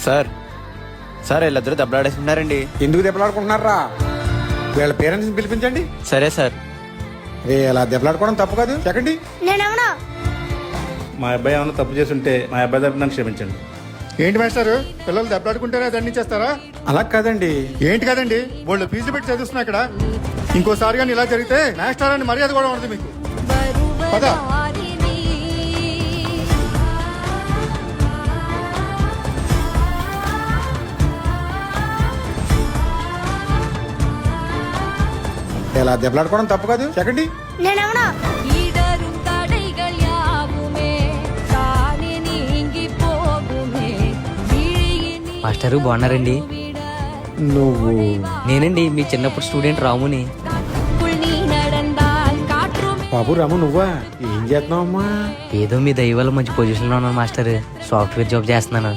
Sir sir వీళ్ళిద్దరూ దెబ్బలాడేస్తున్నారండి. ఎందుకు దెబ్బలాడుకుంటున్నారా? వీళ్ళ పేరెంట్స్ని పిలిపించండి. సరే సార్. రే ఇలా దెబ్బలాడుకోవడం తప్పు కాదు. చెక్కండి. నేనెవనా? మా అబ్బాయి ఏమైనా తప్పు చేస్తుంటే మా అబ్బాయి తరపున నన్ను క్షమించండి. ఏంటి మాస్టారు, పిల్లలు దెబ్బలాడుకుంటేనే దండించేస్తారా? అలా కాదండి. ఏంటి కదండి, వాళ్ళు ఫీజులు పెట్టి చదివిస్తున్నా ఇక్కడ. ఇంకోసారి కానీ ఇలా జరిగితే మాస్టర్ అని మర్యాద కూడా ఉండదు మీకు. పద. ఇలా దెబ్బలాడుకోవడం తప్పు కాదు. చెక్కండి. నేనెవనా? మాస్టరు బాగున్నారండి? నువ్వు? నేనండి మీ చిన్నప్పుడు స్టూడెంట్ రాముని. బాబు రాము నువ్వా? ఏం చేస్తున్నావు అమ్మా? ఏదో మీ దయ వల్ల మంచి పొజిషన్లో ఉన్నాను మాస్టర్. సాఫ్ట్వేర్ జాబ్ చేస్తున్నాను.